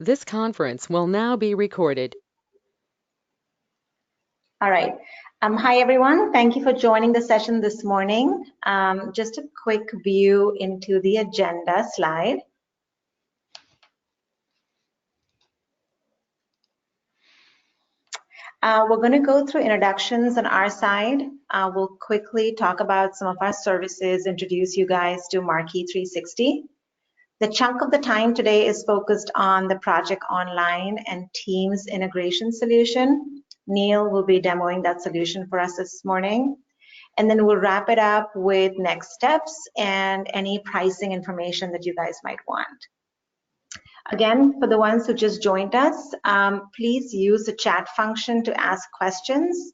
This conference will now be recorded. All right. Hi, everyone. Thank you for joining the session this morning. Just a quick view into the agenda slide. We're going to go through introductions on our side. We'll quickly talk about some of our services, introduce you guys to Marquee 360. The chunk of the time today is focused on the Project Online and Teams integration solution. Neil will be demoing that solution for us this morning. And then we'll wrap it up with next steps and any pricing information that you guys might want. Again, for the ones who just joined us, please use the chat function to ask questions.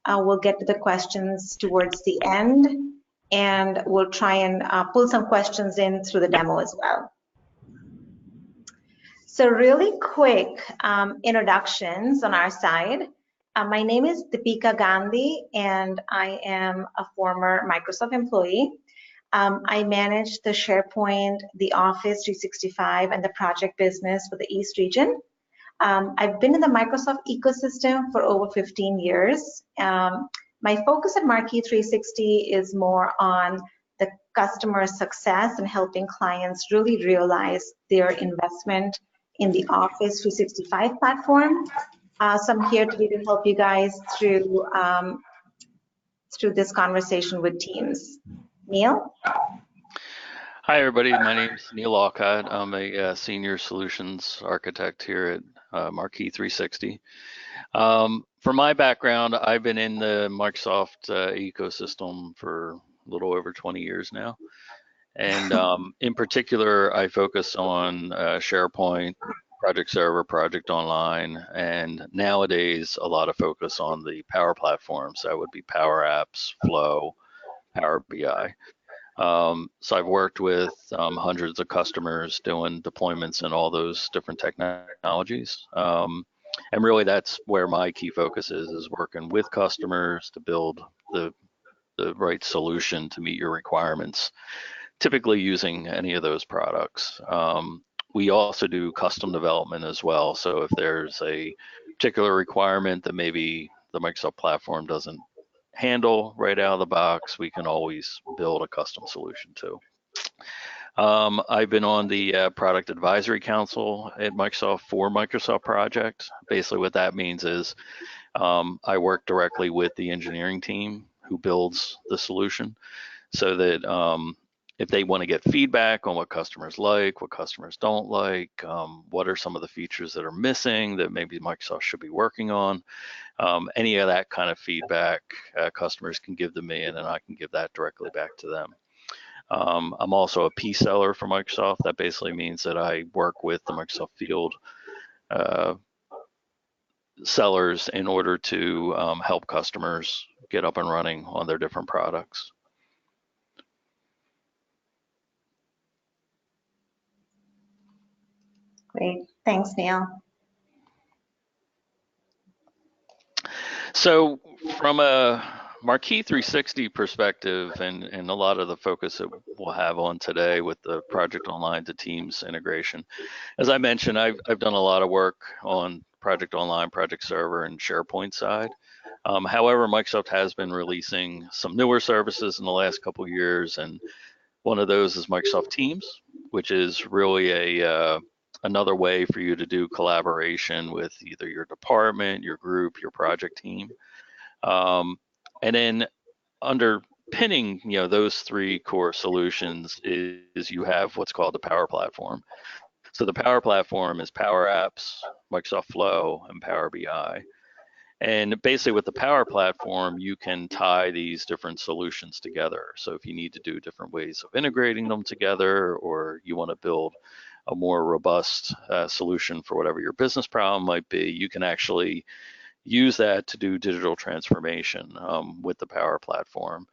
We'll get to the questions towards the end, and we'll try and pull some questions in through the demo as well. So really quick introductions on our side. My name is Deepika Gandhi, and I am a former Microsoft employee. I manage the SharePoint, the Office 365, and the project business for the East region. I've been in the Microsoft ecosystem for over 15 years. My focus at Marquee 360 is more on the customer success and helping clients really realize their investment in the Office 365 platform. So I'm here today to help you guys through this conversation with Teams. Neil? Hi, everybody. My name is Neil Locke. I'm a senior solutions architect here at Marquee 360. For my background, I've been in the Microsoft ecosystem for a little over 20 years now. And in particular, I focus on SharePoint, Project Server, Project Online, and nowadays a lot of focus on the Power Platforms. That would be Power Apps, Flow, Power BI. So I've worked with hundreds of customers doing deployments in all those different technologies. And really that's where my key focus is working with customers to build the right solution to meet your requirements, typically using any of those products. We also do custom development as well. So if there's a particular requirement that maybe the Microsoft platform doesn't handle right out of the box, we can always build a custom solution too. I've been on the Product Advisory Council at Microsoft for Microsoft Project. Basically what that means is I work directly with the engineering team who builds the solution so that if they want to get feedback on what customers like, what customers don't like, what are some of the features that are missing that maybe Microsoft should be working on, any of that kind of feedback customers can give to me, and then I can give that directly back to them. I'm also a P seller for Microsoft. That basically means that I work with the Microsoft Field sellers in order to help customers get up and running on their different products. Great, thanks, Neil. So from a Marquee 360 perspective, and a lot of the focus that we'll have on today with the Project Online to Teams integration, as I mentioned, I've done a lot of work on Project Online, Project Server, and SharePoint side. However, Microsoft has been releasing some newer services in the last couple of years, and one of those is Microsoft Teams, which is really another way for you to do collaboration with either your department, your group, your project team. And then underpinning those three core solutions is you have what's called the Power Platform. So the Power Platform is Power Apps, Microsoft Flow, and Power BI. And basically with the Power Platform, you can tie these different solutions together. So if you need to do different ways of integrating them together, or you want to build a more robust solution for whatever your business problem might be, you can actually use that to do digital transformation with the Power Platform.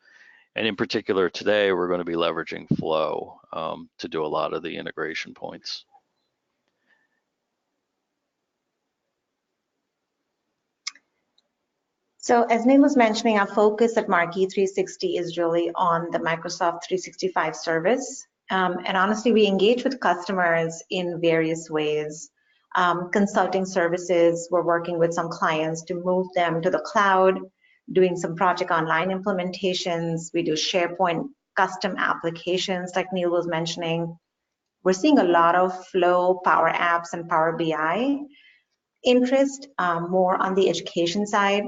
And in particular today, we're going to be leveraging Flow to do a lot of the integration points. So as Neil was mentioning, our focus at Marquee 360 is really on the Microsoft 365 service. And honestly, we engage with customers in various ways. Consulting services, we're working with some clients to move them to the cloud, doing some project online implementations. We do SharePoint custom applications like Neil was mentioning. We're seeing a lot of Flow, Power Apps, and Power BI interest, more on the education side.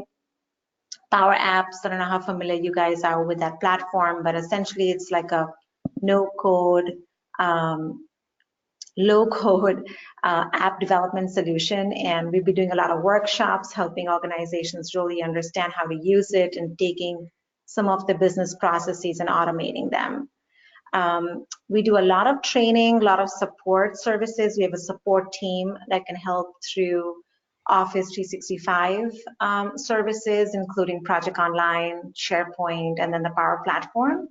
Power Apps, I don't know how familiar you guys are with that platform, but essentially it's like a no-code, low-code app development solution, and we've been doing a lot of workshops helping organizations really understand how to use it and taking some of the business processes and automating them. We do a lot of training, a lot of support services. We have a support team that can help through Office 365 services, including Project Online, SharePoint, and then the Power Platform.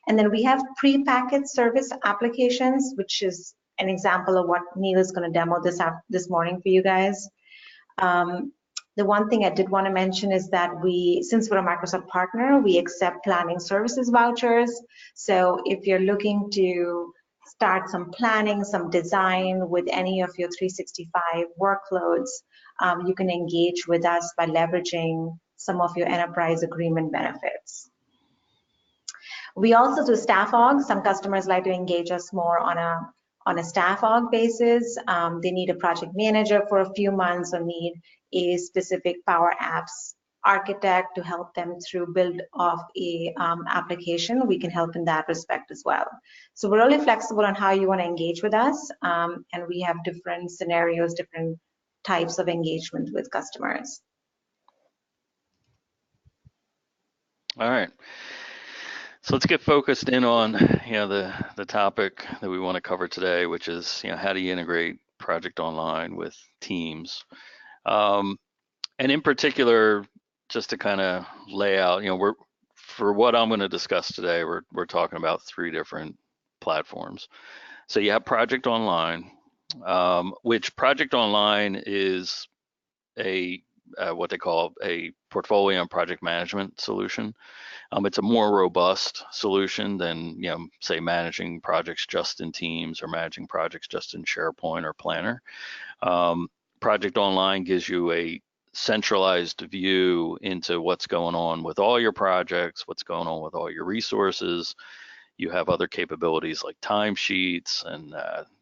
And then we have pre-packaged service applications, which is an example of what Neil is going to demo this morning for you guys. The one thing I did want to mention is that since we're a Microsoft partner, we accept planning services vouchers. So if you're looking to start some planning, some design with any of your 365 workloads, you can engage with us by leveraging some of your enterprise agreement benefits. We also do staff aug. Some customers like to engage us more on a staff aug basis. They need a project manager for a few months or need a specific Power Apps architect to help them through build of a application. We can help in that respect as well. So we're really flexible on how you want to engage with us, and we have different scenarios, different types of engagement with customers. All right. So let's get focused in on the topic that we want to cover today, which is how do you integrate Project Online with Teams, and in particular, just to kind of lay out, for what I'm going to discuss today, we're talking about 3 different platforms. So you have Project Online, which Project Online is what they call a portfolio and project management solution. It's a more robust solution than, say, managing projects just in Teams or managing projects just in SharePoint or Planner. Project Online gives you a centralized view into what's going on with all your projects, what's going on with all your resources. You have other capabilities like timesheets and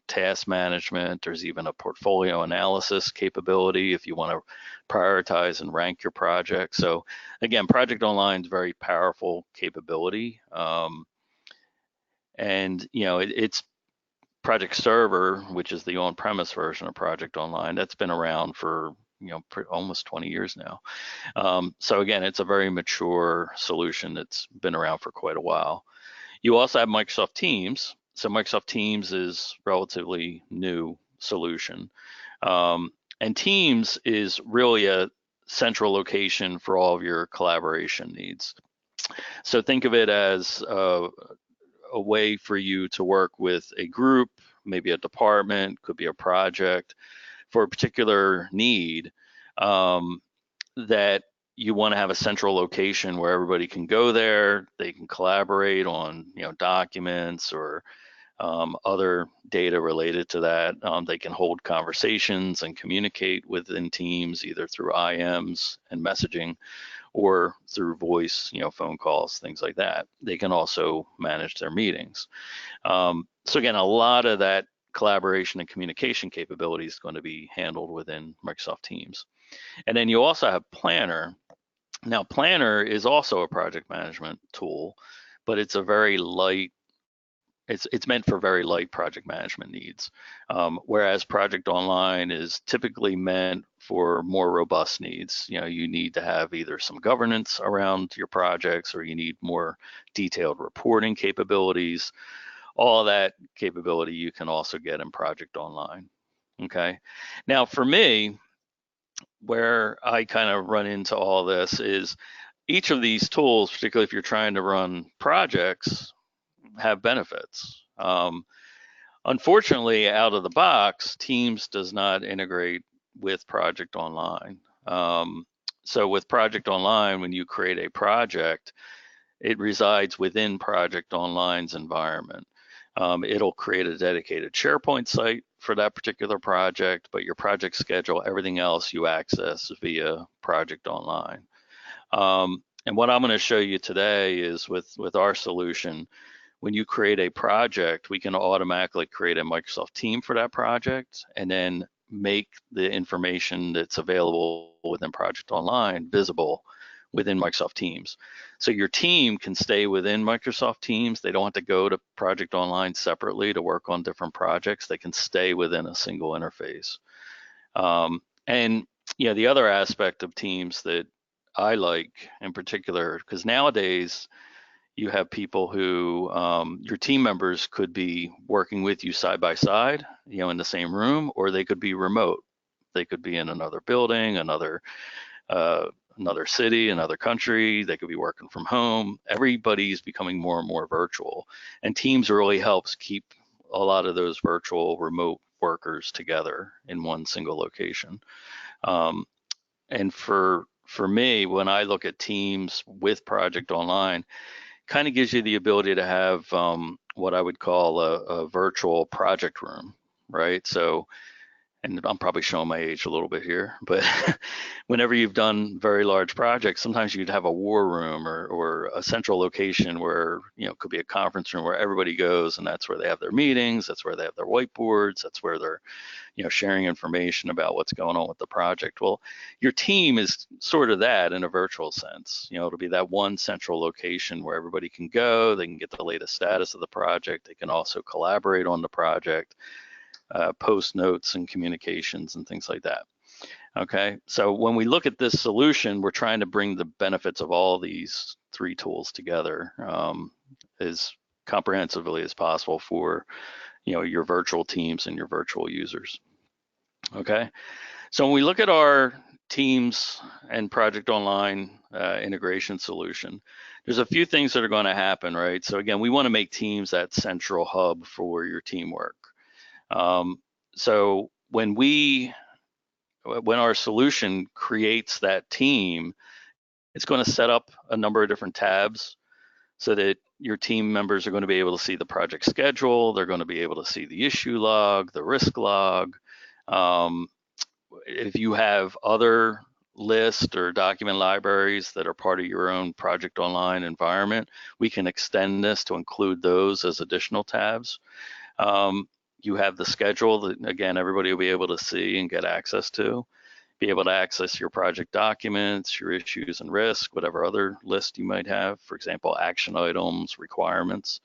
task management. There's even a portfolio analysis capability if you want to prioritize and rank your projects. So again, Project Online is a very powerful capability. And it's Project Server, which is the on-premise version of Project Online, that's been around for almost 20 years now. So again, it's a very mature solution that's been around for quite a while. You also have Microsoft Teams. So Microsoft Teams is relatively new solution. And Teams is really a central location for all of your collaboration needs. So think of it as a way for you to work with a group, maybe a department, could be a project, for a particular need that you want to have a central location where everybody can go there, they can collaborate on documents or other data related to that. They can hold conversations and communicate within Teams either through IMs and messaging or through voice, phone calls, things like that. They can also manage their meetings. So again, a lot of that collaboration and communication capability is going to be handled within Microsoft Teams. And then you also have Planner. Now, Planner is also a project management tool, but it's a very light, it's meant for very light project management needs, whereas Project Online is typically meant for more robust needs. You need to have either some governance around your projects or you need more detailed reporting capabilities. All of that capability you can also get in Project Online. Okay. Now, for me, where I kind of run into all this is each of these tools, particularly if you're trying to run projects, have benefits. Unfortunately, out of the box, Teams does not integrate with Project Online. So with Project Online, when you create a project, it resides within Project Online's environment. It'll create a dedicated SharePoint site for that particular project, but your project schedule, everything else you access via Project Online. And what I'm going to show you today is with our solution, when you create a project, we can automatically create a Microsoft team for that project and then make the information that's available within Project Online visible within Microsoft Teams. So your team can stay within Microsoft Teams. They don't have to go to Project Online separately to work on different projects. They can stay within a single interface. And yeah, the other aspect of Teams that I like in particular, because nowadays you have people who your team members could be working with you side by side, in the same room, or they could be remote. They could be in another building, another city, another country. They could be working from home. Everybody's becoming more and more virtual, and Teams really helps keep a lot of those virtual remote workers together in one single location. And for me, when I look at Teams with Project Online, kind of gives you the ability to have what I would call a virtual project room, right? So, and I'm probably showing my age a little bit here, but whenever you've done very large projects, sometimes you'd have a war room or a central location where, it could be a conference room where everybody goes, and that's where they have their meetings, that's where they have their whiteboards, that's where they're sharing information about what's going on with the project. Well, your team is sort of that in a virtual sense. It'll be that one central location where everybody can go, they can get the latest status of the project, they can also collaborate on the project, post notes and communications and things like that. Okay, so when we look at this solution, we're trying to bring the benefits of all these three tools together as comprehensively as possible for your virtual teams and your virtual users. Okay, so when we look at our Teams and Project Online integration solution, there's a few things that are going to happen, right? So again, we want to make Teams that central hub for your teamwork. So when our solution creates that team, it's going to set up a number of different tabs so that your team members are going to be able to see the project schedule, they're going to be able to see the issue log, the risk log. If you have other lists or document libraries that are part of your own Project Online environment, we can extend this to include those as additional tabs. You have the schedule that, again, everybody will be able to see and get access to. Be able to access your project documents, your issues and risk, whatever other list you might have, for example, action items, requirements.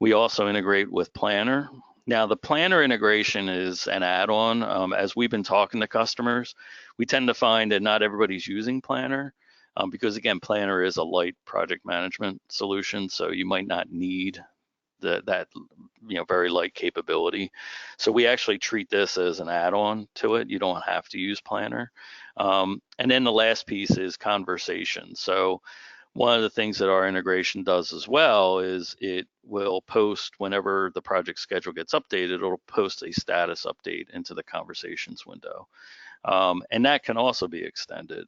We also integrate with Planner. Now, the Planner integration is an add-on. As we've been talking to customers, we tend to find that not everybody's using Planner because, again, Planner is a light project management solution, so you might not need that very light capability. So we actually treat this as an add-on to it. You don't have to use Planner. And then the last piece is conversation. So one of the things that our integration does as well is it will post whenever the project schedule gets updated, it'll post a status update into the conversations window. And that can also be extended.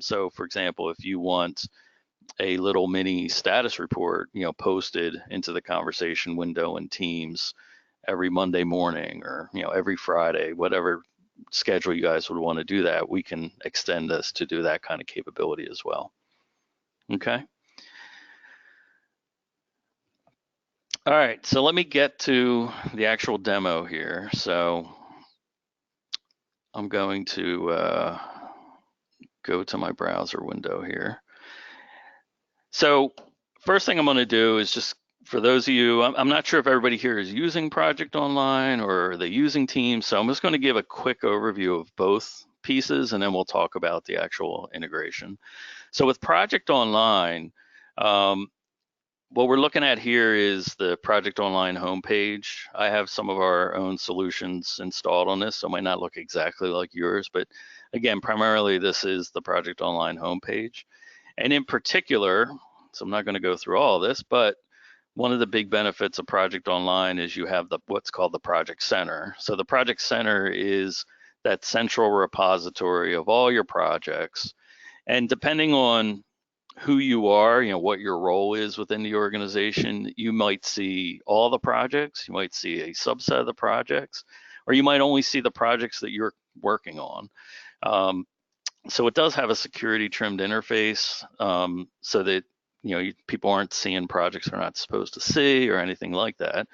So for example, if you want a little mini status report, posted into the conversation window in Teams every Monday morning or, every Friday, whatever schedule you guys would want to do that, we can extend this to do that kind of capability as well. Okay. All right, so let me get to the actual demo here. So I'm going to go to my browser window here. So first thing I'm going to do is just, for those of you, I'm not sure if everybody here is using Project Online or are they using Teams, so I'm just going to give a quick overview of both pieces and then we'll talk about the actual integration. So with Project Online, what we're looking at here is the Project Online homepage. I have some of our own solutions installed on this, so it might not look exactly like yours, but again, primarily this is the Project Online homepage. And in particular, so I'm not going to go through all of this, but one of the big benefits of Project Online is you have what's called the Project Center. So the Project Center is that central repository of all your projects. And depending on who you are, what your role is within the organization, you might see all the projects, you might see a subset of the projects, or you might only see the projects that you're working on. So it does have a security trimmed interface, so that people aren't seeing projects they're not supposed to see or anything like that.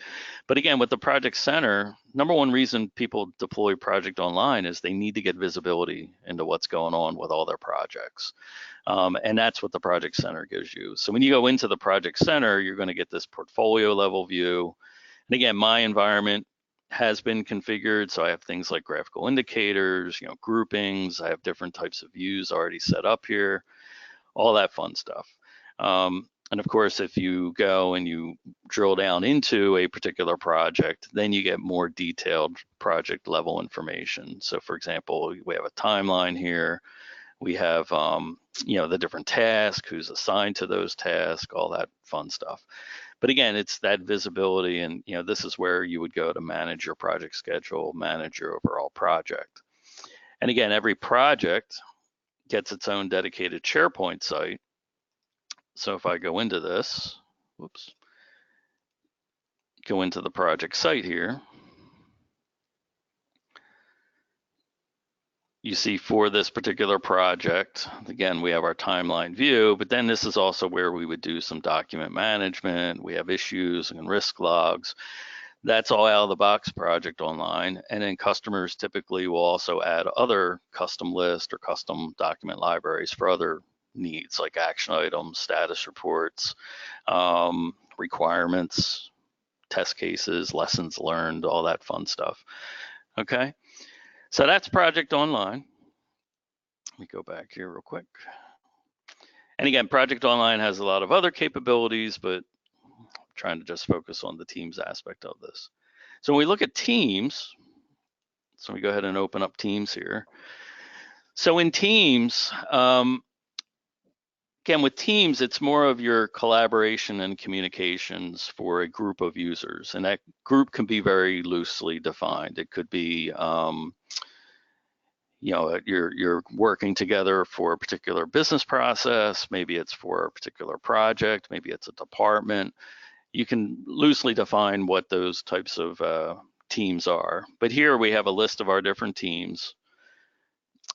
But again, with the Project Center, number one reason people deploy Project Online is they need to get visibility into what's going on with all their projects. And that's what the Project Center gives you. So when you go into the Project Center, you're going to get this portfolio level view. And again, my environment has been configured. So I have things like graphical indicators, groupings. I have different types of views already set up here, all that fun stuff. And of course, if you go and you drill down into a particular project, then you get more detailed project level information. So for example, we have a timeline here. We have, the different tasks, who's assigned to those tasks, all that fun stuff. But again, it's that visibility, and this is where you would go to manage your project schedule, manage your overall project. And again, every project gets its own dedicated SharePoint site. So if I go into this, go into the project site here, you see for this particular project, again, we have our timeline view, but then this is also where we would do some document management. We have issues and risk logs. That's all out of the box Project Online. And then customers typically will also add other custom lists or custom document libraries for other needs like action items, status reports, requirements, test cases, lessons learned, all that fun stuff. Okay, so that's Project Online. Let me go back here real quick. And again, Project Online has a lot of other capabilities, but I'm trying to just focus on the Teams aspect of this. So when we look at Teams, so we go ahead and open up Teams here. So in Teams, again, with Teams, it's more of your collaboration and communications for a group of users, and that group can be very loosely defined. It could be, you're working together for a particular business process. Maybe it's for a particular project. Maybe it's a department. You can loosely define what those types of teams are. But here we have a list of our different teams.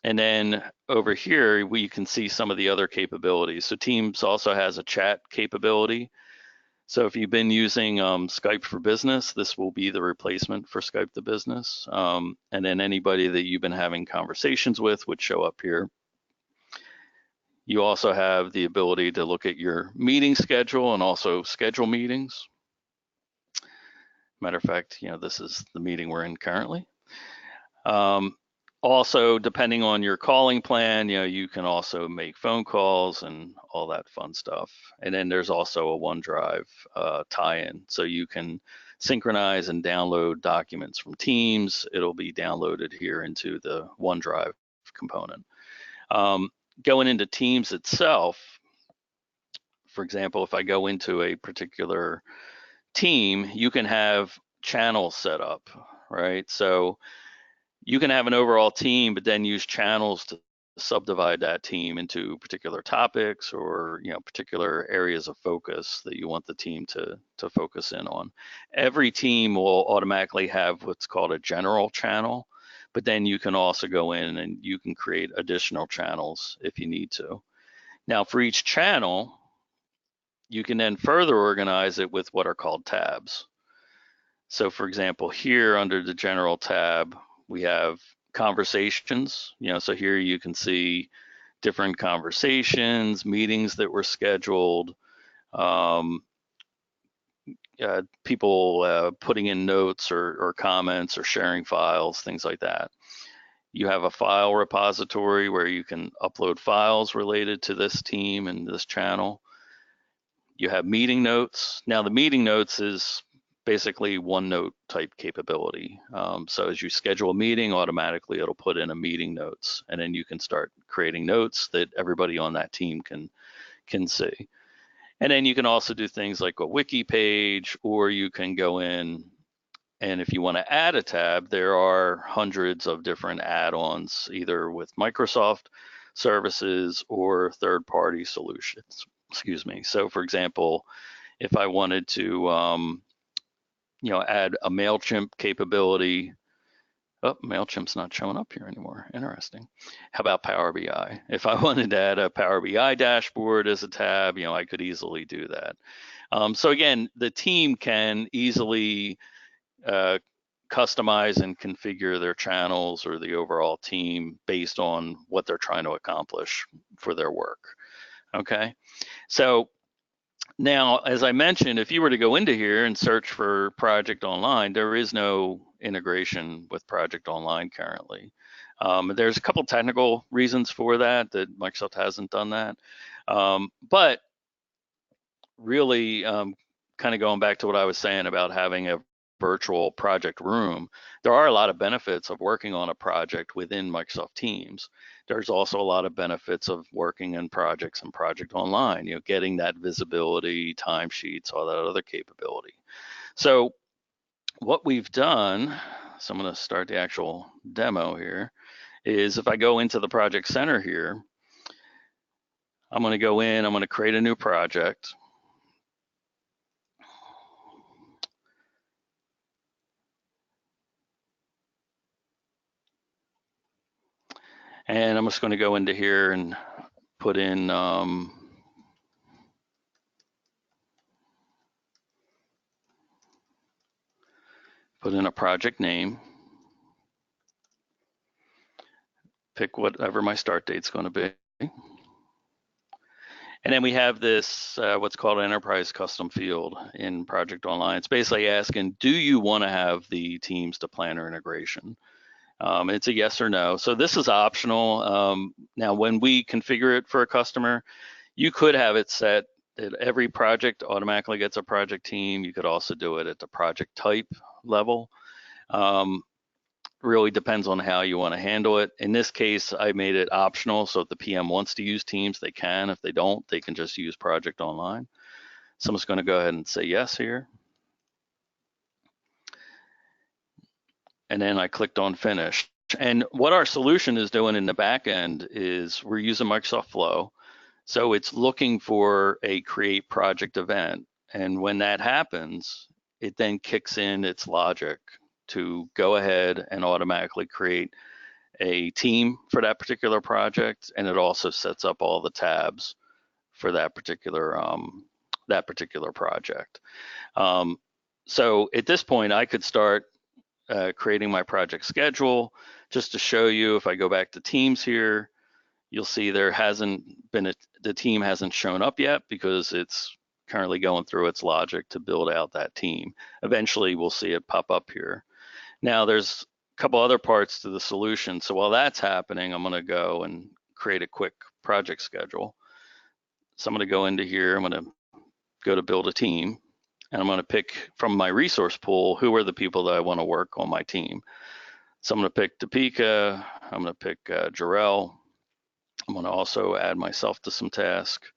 And then over here, we can see some of the other capabilities. So Teams also has a chat capability. So if you've been using Skype for Business, this will be the replacement for Skype for Business. And then anybody that you've been having conversations with would show up here. You also have the ability to look at your meeting schedule and also schedule meetings. Matter of fact, this is the meeting we're in currently. Also, depending on your calling plan, you can also make phone calls and all that fun stuff. And then there's also a OneDrive tie-in. So you can synchronize and download documents from Teams. It'll be downloaded here into the OneDrive component. Going into Teams itself, for example, if I go into a particular team, you can have channels set up, right? So you can have an overall team, but then use channels to subdivide that team into particular topics or particular areas of focus that you want the team to focus in on. Every team will automatically have what's called a general channel, but then you can also go in and you can create additional channels if you need to. Now for each channel, you can then further organize it with what are called tabs. So for example, here under the general tab, we have conversations, so here you can see different conversations, meetings that were scheduled, people putting in notes or comments or sharing files, things like that. You have a file repository where you can upload files related to this team and this channel. You have meeting notes. Now the meeting notes is basically OneNote type capability. So as you schedule a meeting, automatically it'll put in a meeting notes, and then you can start creating notes that everybody on that team can see. And then you can also do things like a wiki page, or you can go in, and if you want to add a tab, there are hundreds of different add-ons, either with Microsoft services or third-party solutions. Excuse me. So for example, if I wanted to add a MailChimp capability, Oh, MailChimp's not showing up here anymore. Interesting. How about Power BI? If I wanted to add a Power BI dashboard as a tab, I could easily do that. So again, the team can easily customize and configure their channels or the overall team based on what they're trying to accomplish for their work. Okay, so now, as I mentioned, if you were to go into here and search for Project Online, there is no integration with Project Online currently. There's a couple technical reasons for that Microsoft hasn't done that. But really, kind of going back to what I was saying about having a virtual project room, there are a lot of benefits of working on a project within Microsoft Teams. There's also a lot of benefits of working in projects and Project Online, getting that visibility, timesheets, all that other capability. So what we've done, so I'm going to start the actual demo here, is if I go into the Project Center here, I'm going to go in, I'm going to create a new project. And I'm just going to go into here and put in a project name, pick whatever my start date's going to be. And then we have this, what's called an enterprise custom field in Project Online. It's basically asking, do you want to have the Teams to Planner integration? It's a yes or no. So this is optional. Now, when we configure it for a customer, you could have it set that every project automatically gets a project team. You could also do it at the project type level. Really depends on how you want to handle it. In this case, I made it optional, so if the PM wants to use Teams, they can. If they don't, they can just use Project Online. So I'm just going to go ahead and say yes here. And then I clicked on Finish. And what our solution is doing in the back end is we're using Microsoft Flow. So it's looking for a create project event. And when that happens, it then kicks in its logic to go ahead and automatically create a team for that particular project, and it also sets up all the tabs for that particular project. So at this point, I could start creating my project schedule. Just to show you, if I go back to Teams here, you'll see there hasn't been the team hasn't shown up yet because it's currently going through its logic to build out that team. Eventually, we'll see it pop up here. Now, there's a couple other parts to the solution. So while that's happening, I'm going to go and create a quick project schedule. So I'm going to go into here. I'm going to go to build a team, and I'm going to pick from my resource pool who are the people that I want to work on my team. So I'm going to pick Topeka. I'm going to pick Jarrell. I'm going to also add myself to some tasks.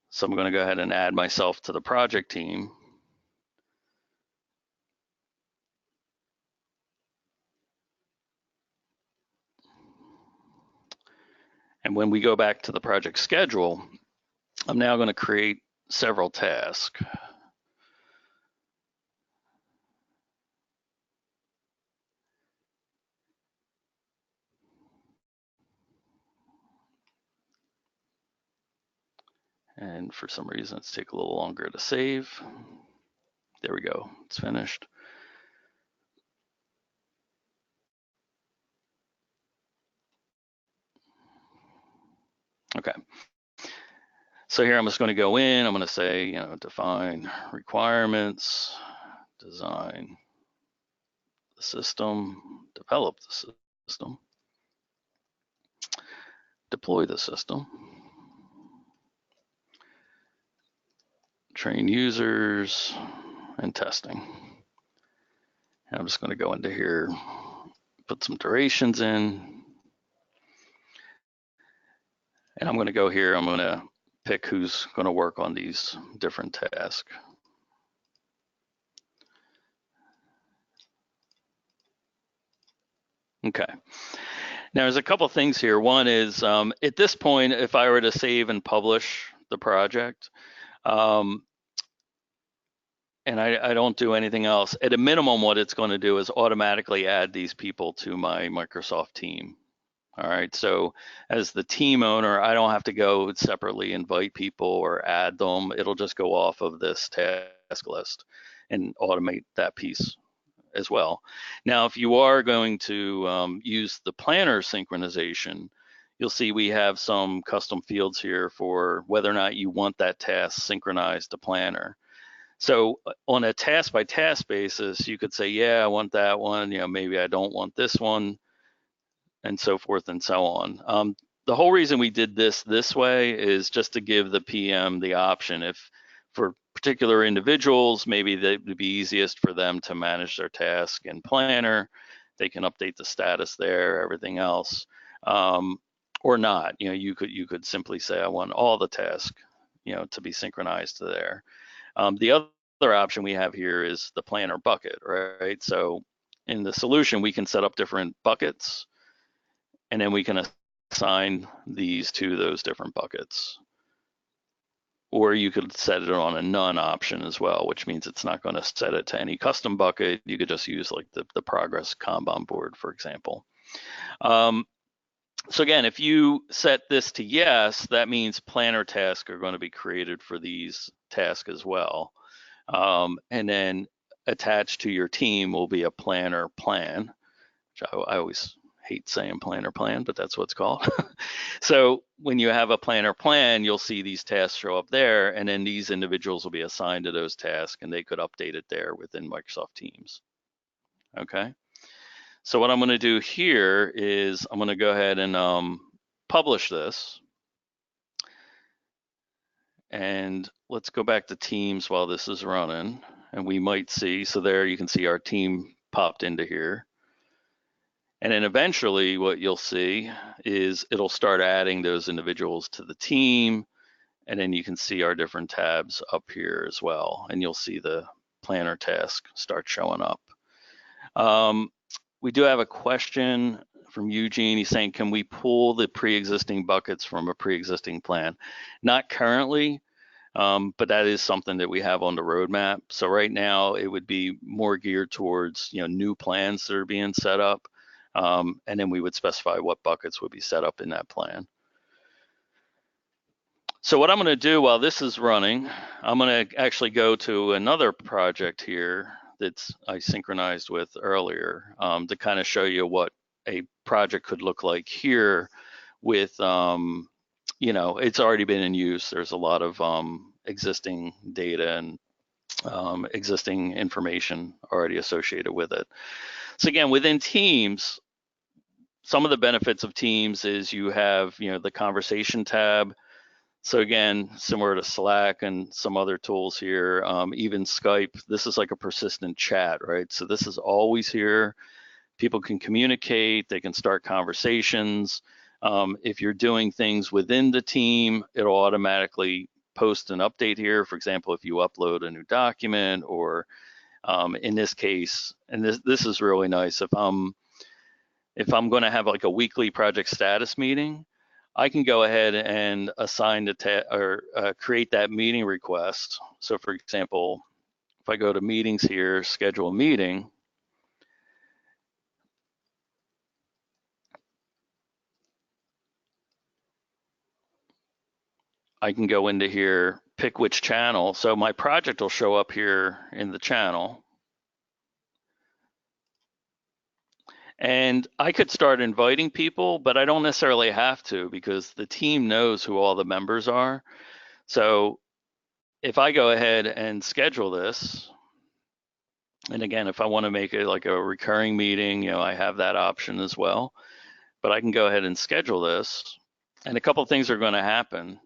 So I'm going to go ahead and add myself to the project team. And when we go back to the project schedule, I'm now going to create several tasks. And for some reason, it's taking a little longer to save. There we go, it's finished. Okay. So here I'm just going to go in, I'm going to say, define requirements, design the system, develop the system, deploy the system, train users, and testing. And I'm just going to go into here, put some durations in. And I'm going to go here, I'm going to pick who's going to work on these different tasks. Okay. Now there's a couple things here. One is at this point, if I were to save and publish the project, and I don't do anything else. At a minimum, what it's going to do is automatically add these people to my Microsoft team. All right, so as the team owner, I don't have to go separately invite people or add them. It'll just go off of this task list and automate that piece as well. Now, if you are going to use the planner synchronization, you'll see we have some custom fields here for whether or not you want that task synchronized to planner. So on a task by task basis, you could say, yeah, I want that one, maybe I don't want this one, and so forth and so on. The whole reason we did this way is just to give the PM the option. If for particular individuals, maybe it would be easiest for them to manage their task in Planner. They can update the status there, everything else, or not. You could simply say, I want all the tasks, to be synchronized to there. The other option we have here is the Planner bucket, right? So in the solution, we can set up different buckets, and then we can assign these to those different buckets. Or you could set it on a none option as well, which means it's not going to set it to any custom bucket. You could just use like the progress Kanban board, for example. So again, if you set this to yes, that means planner tasks are going to be created for these tasks as well. And then attached to your team will be a planner plan, which I always hate saying planner plan, but that's what it's called. So when you have a planner plan, you'll see these tasks show up there, and then these individuals will be assigned to those tasks, and they could update it there within Microsoft Teams. Okay. So what I'm going to do here is I'm going to go ahead and publish this. And let's go back to Teams while this is running, and we might see, so there you can see our team popped into here. And then eventually what you'll see is it'll start adding those individuals to the team, and then you can see our different tabs up here as well, and you'll see the planner task start showing up. We do have a question from Eugene. He's saying, can we pull the pre-existing buckets from a pre-existing plan? Not currently, but that is something that we have on the roadmap. So right now it would be more geared towards new plans that are being set up. And then we would specify what buckets would be set up in that plan. So what I'm going to do while this is running, I'm going to actually go to another project here that I synchronized with earlier to kind of show you what a project could look like here with, it's already been in use. There's a lot of existing data and existing information already associated with it. So again, within Teams, some of the benefits of Teams is you have, the conversation tab. So again, similar to Slack and some other tools here, even Skype, this is like a persistent chat, right? So this is always here. People can communicate, they can start conversations. If you're doing things within the team, it'll automatically post an update here. For example, if you upload a new document, or in this case, and this is really nice, if I'm going to have like a weekly project status meeting, I can go ahead and assign create that meeting request. So for example, if I go to meetings here, schedule a meeting, I can go into here, pick which channel. So my project will show up here in the channel. And I could start inviting people, but I don't necessarily have to, because the team knows who all the members are. So if I go ahead and schedule this, and again, if I want to make it like a recurring meeting, I have that option as well. But I can go ahead and schedule this, and a couple of things are going to happen.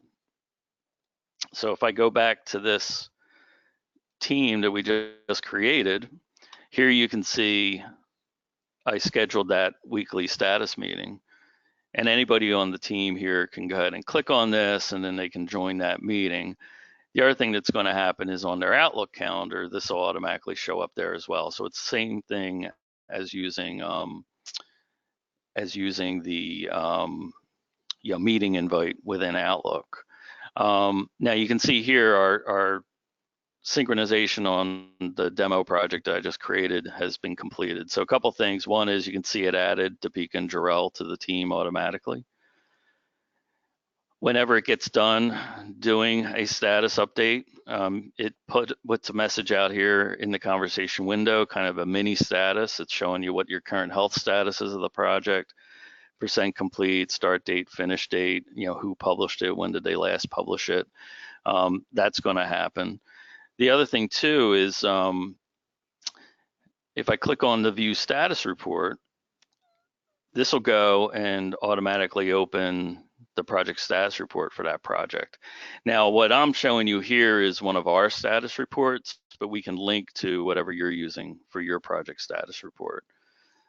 So if I go back to this team that we just created, here you can see I scheduled that weekly status meeting, and anybody on the team here can go ahead and click on this, and then they can join that meeting. The other thing that's going to happen is on their Outlook calendar, this will automatically show up there as well. So it's the same thing as using the meeting invite within Outlook. Now you can see here our synchronization on the demo project I just created has been completed. So a couple things. One is you can see it added Topeka and Jarrell to the team automatically. Whenever it gets done doing a status update, it puts a message out here in the conversation window, kind of a mini status. It's showing you what your current health status is of the project, percent complete, start date, finish date, who published it, when did they last publish it. That's going to happen. The other thing too is if I click on the view status report, this will go and automatically open the project status report for that project. Now, what I'm showing you here is one of our status reports, but we can link to whatever you're using for your project status report.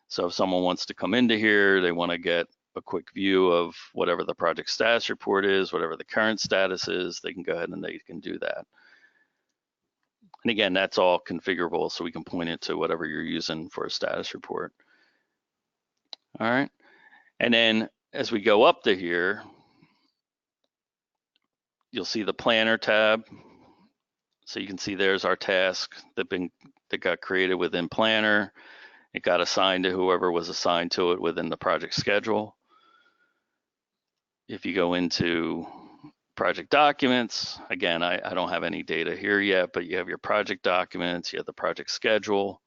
So if someone wants to come into here, they want to get a quick view of whatever the project status report is, whatever the current status is, they can go ahead and they can do that. And again, that's all configurable, so we can point it to whatever you're using for a status report. All right, and then as we go up to here, you'll see the planner tab. So you can see there's our task that got created within planner. It got assigned to whoever was assigned to it within the project schedule. If you go into project documents, again, I don't have any data here yet, but you have your project documents, you have the project schedule.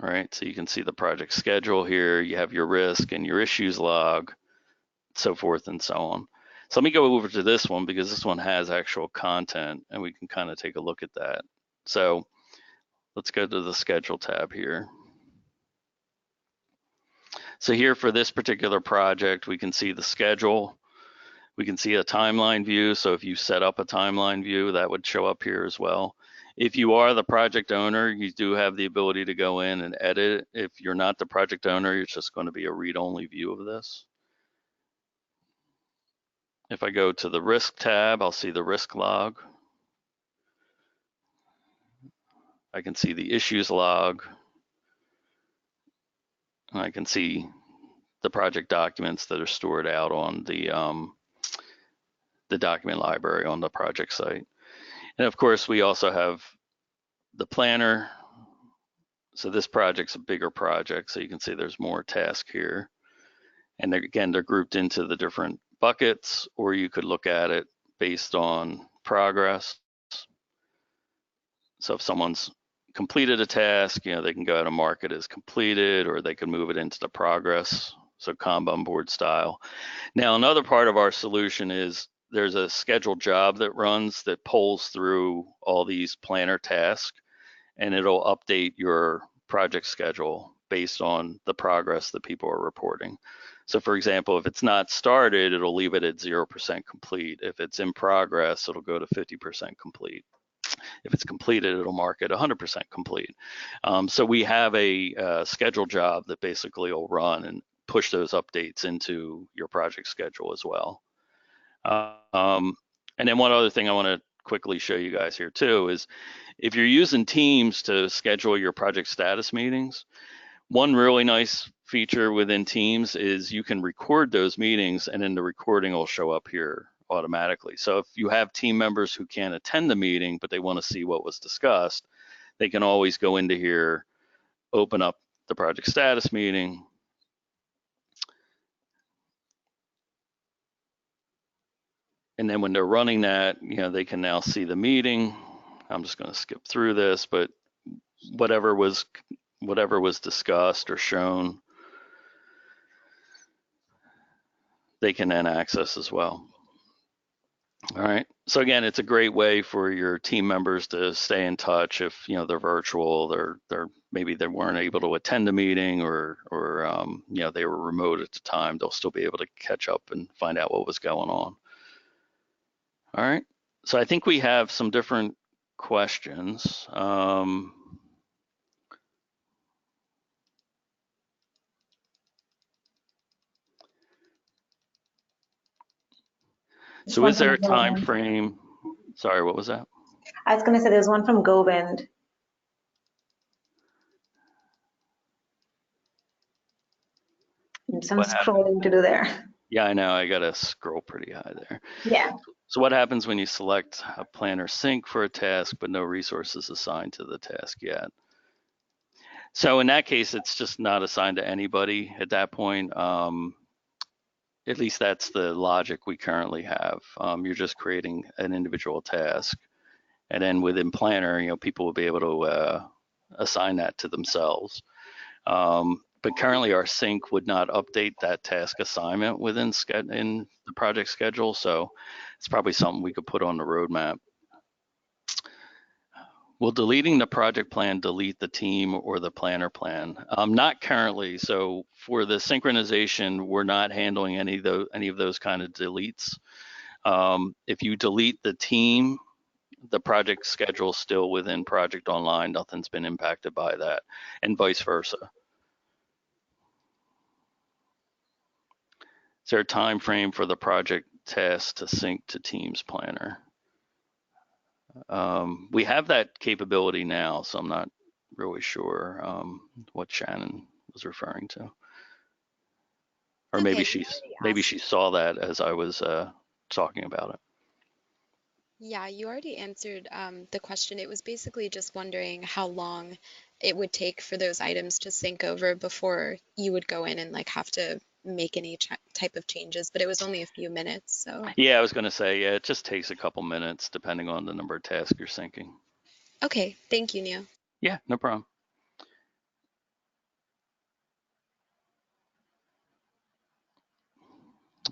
All right, so you can see the project schedule here, you have your risk and your issues log, so forth and so on. So let me go over to this one because this one has actual content and we can kind of take a look at that. So let's go to the schedule tab here. So here for this particular project, we can see the schedule. We can see a timeline view. So if you set up a timeline view, that would show up here as well. If you are the project owner, you do have the ability to go in and edit. If you're not the project owner, it's just going to be a read-only view of this. If I go to the risk tab, I'll see the risk log. I can see the issues log. And I can see the project documents that are stored out on the document library on the project site. And of course, we also have the planner. So this project's a bigger project, so you can see there's more tasks here. And again, they're grouped into the different buckets, or you could look at it based on progress. So if someone's completed a task, they can go ahead and mark it as completed, or they can move it into the progress, so Kanban board style. Now, another part of our solution is there's a scheduled job that runs that pulls through all these planner tasks, and it'll update your project schedule based on the progress that people are reporting. So for example, if it's not started, it'll leave it at 0% complete. If it's in progress, it'll go to 50% complete. If it's completed, it'll mark it 100% complete. So we have a scheduled job that basically will run and push those updates into your project schedule as well. And then one other thing I want to quickly show you guys here too is if you're using Teams to schedule your project status meetings, one really nice feature within Teams is you can record those meetings and then the recording will show up here automatically. So if you have team members who can't attend the meeting, but they want to see what was discussed, they can always go into here, open up the project status meeting, and then when they're running that, they can now see the meeting. I'm just going to skip through this, but whatever was discussed or shown, they can then access as well. All right. So again, it's a great way for your team members to stay in touch if they're virtual, they're maybe they weren't able to attend a meeting or they were remote at the time. They'll still be able to catch up and find out what was going on. All right. So I think we have some different questions. So is there a time frame? Sorry, what was that? I was going to say there's one from Govind. So I'm scrolling to do there. Yeah, I know, I gotta scroll pretty high there. Yeah. So what happens when you select a planner sync for a task, but no resources assigned to the task yet? So in that case, it's just not assigned to anybody at that point. At least that's the logic we currently have. You're just creating an individual task. And then within Planner, people will be able to assign that to themselves. But currently our sync would not update that task assignment within in the project schedule. So it's probably something we could put on the roadmap. Will deleting the project plan delete the team or the planner plan? Not currently. So for the synchronization, we're not handling any of those kind of deletes. If you delete the team, the project schedule is still within Project Online. Nothing's been impacted by that, and vice versa. Is there a time frame for the project task to sync to Teams Planner? We have that capability now, so I'm not really sure what Shannon was referring to. Or maybe she saw that as I was talking about it. Yeah, you already answered the question. It was basically just wondering how long it would take for those items to sync over before you would go in and like have to make any type of changes, but it was only a few minutes, so. Yeah, I was going to say, yeah, it just takes a couple minutes depending on the number of tasks you're syncing. Okay, thank you, Neil. Yeah, no problem.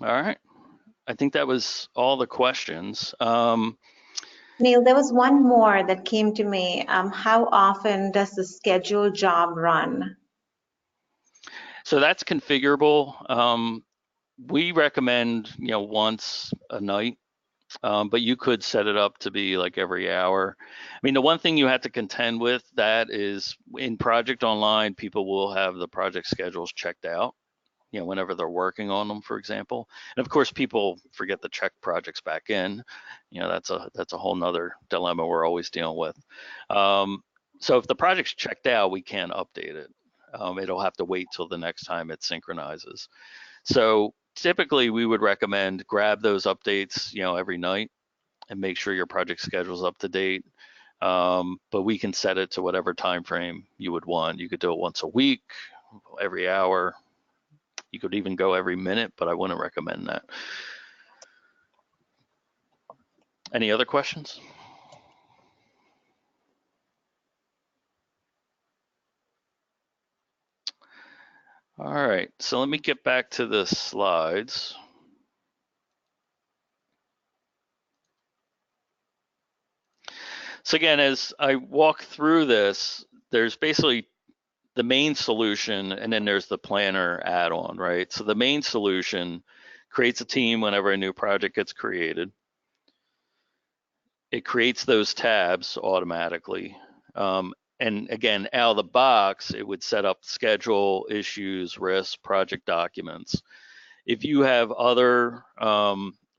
All right. I think that was all the questions. Neil, there was one more that came to me. How often does the scheduled job run? So that's configurable. We recommend, once a night, but you could set it up to be like every hour. I mean, the one thing you have to contend with that is in Project Online, people will have the project schedules checked out, whenever they're working on them, for example. And of course, people forget to check projects back in. That's a whole nother dilemma we're always dealing with. So if the project's checked out, we can't update it. It'll have to wait till the next time it synchronizes. So typically we would recommend grab those updates, every night and make sure your project schedule's up to date. But we can set it to whatever time frame you would want. You could do it once a week, every hour. You could even go every minute, but I wouldn't recommend that. Any other questions? All right, so let me get back to the slides. So again, as I walk through this, there's basically the main solution, and then there's the planner add-on, right? So the main solution creates a team whenever a new project gets created. It creates those tabs automatically. And again, out of the box, it would set up schedule, issues, risks, project documents. If you have other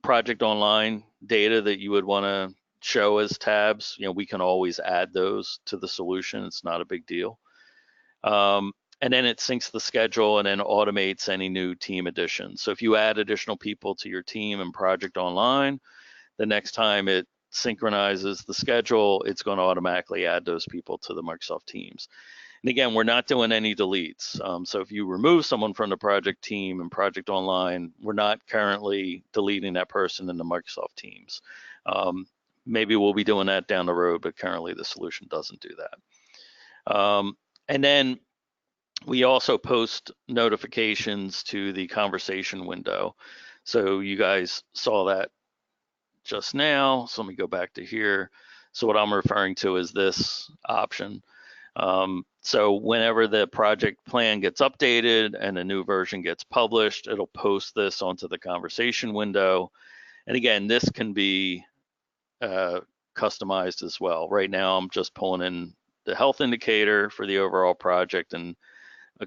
Project Online data that you would want to show as tabs, we can always add those to the solution. It's not a big deal. And then it syncs the schedule and then automates any new team additions. So if you add additional people to your team in Project Online, the next time it synchronizes the schedule, it's going to automatically add those people to the Microsoft Teams. And again, we're not doing any deletes. So if you remove someone from the project team and Project Online, we're not currently deleting that person in the Microsoft Teams. Maybe we'll be doing that down the road, but currently the solution doesn't do that. And then we also post notifications to the conversation window. So you guys saw that just now. So let me go back to here. So what I'm referring to is this option. So whenever the project plan gets updated and a new version gets published, it'll post this onto the conversation window. And again, this can be customized as well. Right now, I'm just pulling in the health indicator for the overall project and a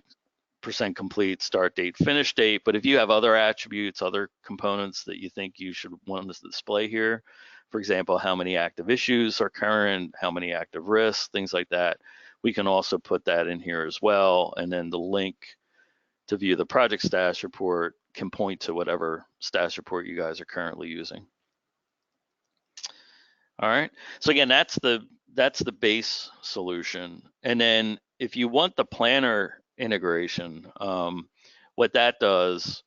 percent complete, start date, finish date. But if you have other attributes, other components that you think you should want to display here, for example, how many active issues are current, how many active risks, things like that, we can also put that in here as well. And then the link to view the project status report can point to whatever status report you guys are currently using. All right, so again, that's the base solution. And then if you want the planner integration, what that does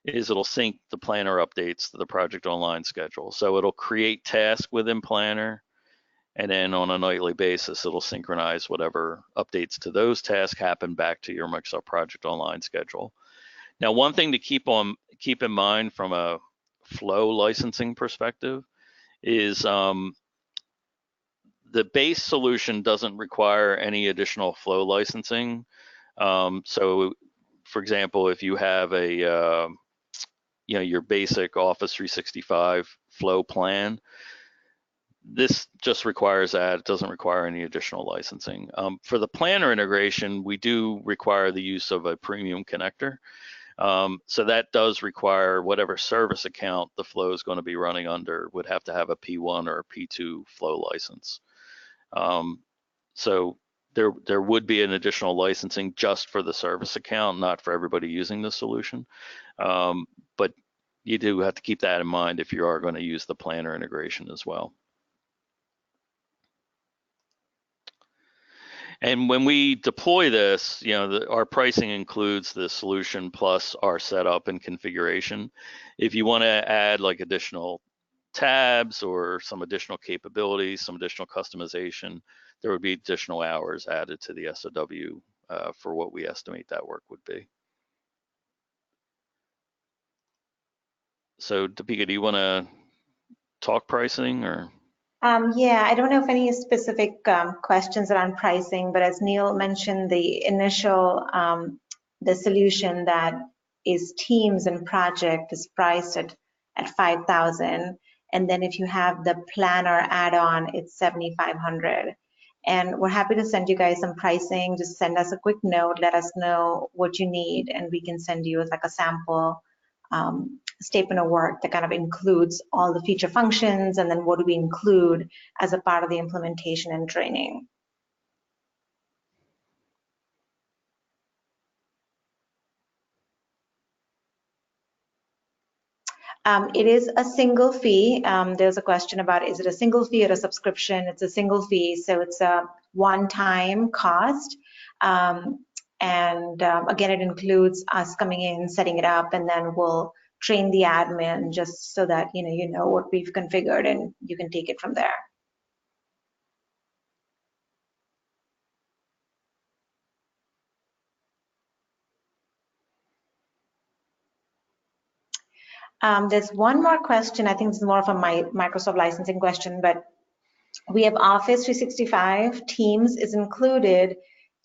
is it'll sync the planner updates to the project online schedule. So it'll create tasks within planner, and then on a nightly basis, it'll synchronize whatever updates to those tasks happen back to your Microsoft Project Online schedule. Now, one thing to keep in mind from a flow licensing perspective is the base solution doesn't require any additional flow licensing. So, for example, if you have a your basic Office 365 flow plan, this just requires that. It doesn't require any additional licensing. For the planner integration, we do require the use of a premium connector. So that does require whatever service account the flow is going to be running under would have to have a P1 or a P2 flow license. So there would be an additional licensing just for the service account, not for everybody using the solution. But you do have to keep that in mind if you are going to use the planner integration as well. And when we deploy this, our pricing includes the solution plus our setup and configuration. If you want to add like additional tabs or some additional capabilities, some additional customization, there would be additional hours added to the SOW for what we estimate that work would be. So, Deepika, do you want to talk pricing or? Yeah, I don't know if any specific questions around pricing, but as Neil mentioned, the initial, the solution that is Teams and Project is priced at 5,000. And then if you have the Planner add-on, it's 7,500. And we're happy to send you guys some pricing. Just send us a quick note, let us know what you need, and we can send you like a sample statement of work that kind of includes all the feature functions, and then what do we include as a part of the implementation and training. It is a single fee. There's a question about, is it a single fee or a subscription? It's a single fee, so it's a one-time cost. And again, it includes us coming in, setting it up, and then we'll train the admin just so that you know what we've configured and you can take it from there. There's one more question. I think this is more of a Microsoft licensing question, but we have Office 365, Teams is included.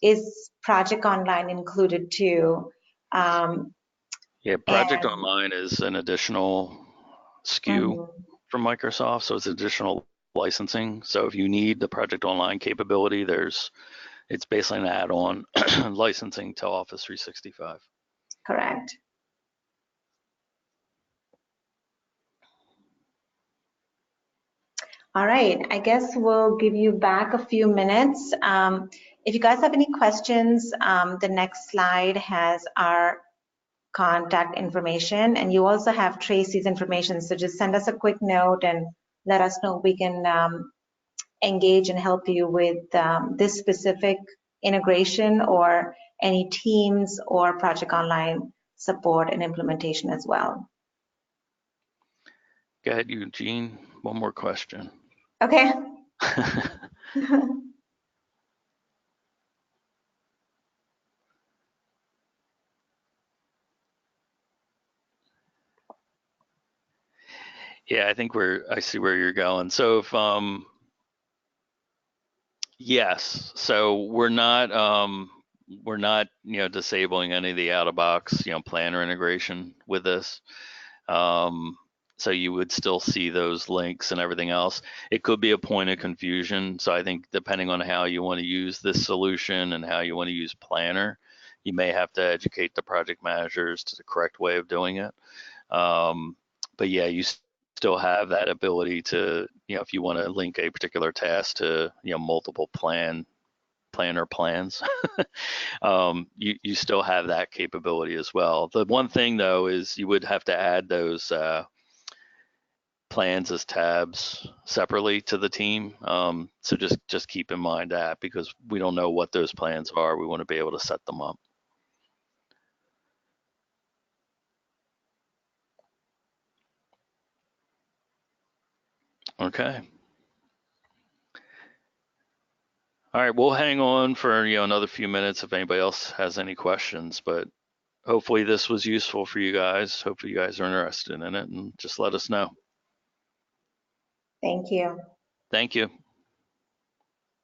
Is Project Online included too? Yeah, Project Online is an additional SKU from Microsoft, so it's additional licensing. So if you need the Project Online capability, it's basically an add-on licensing to Office 365. Correct. All right, I guess we'll give you back a few minutes. If you guys have any questions, the next slide has our contact information, and you also have Tracy's information. So just send us a quick note and let us know we can engage and help you with this specific integration or any Teams or Project Online support and implementation as well. Go ahead, Eugene. One more question. Okay. Yeah, I think I see where you're going. So if yes, so we're not disabling any of the out-of-box planner integration with this. So you would still see those links and everything else. It could be a point of confusion. So I think depending on how you want to use this solution and how you want to use Planner, you may have to educate the project managers to the correct way of doing it. But yeah, you still have that ability to, if you want to link a particular task to, multiple planner plans, you still have that capability as well. The one thing though is you would have to add those plans as tabs separately to the team. So just keep in mind that, because we don't know what those plans are. We want to be able to set them up. Okay. All right, we'll hang on for another few minutes if anybody else has any questions, but hopefully this was useful for you guys. Hopefully you guys are interested in it, and just let us know. Thank you. Thank you.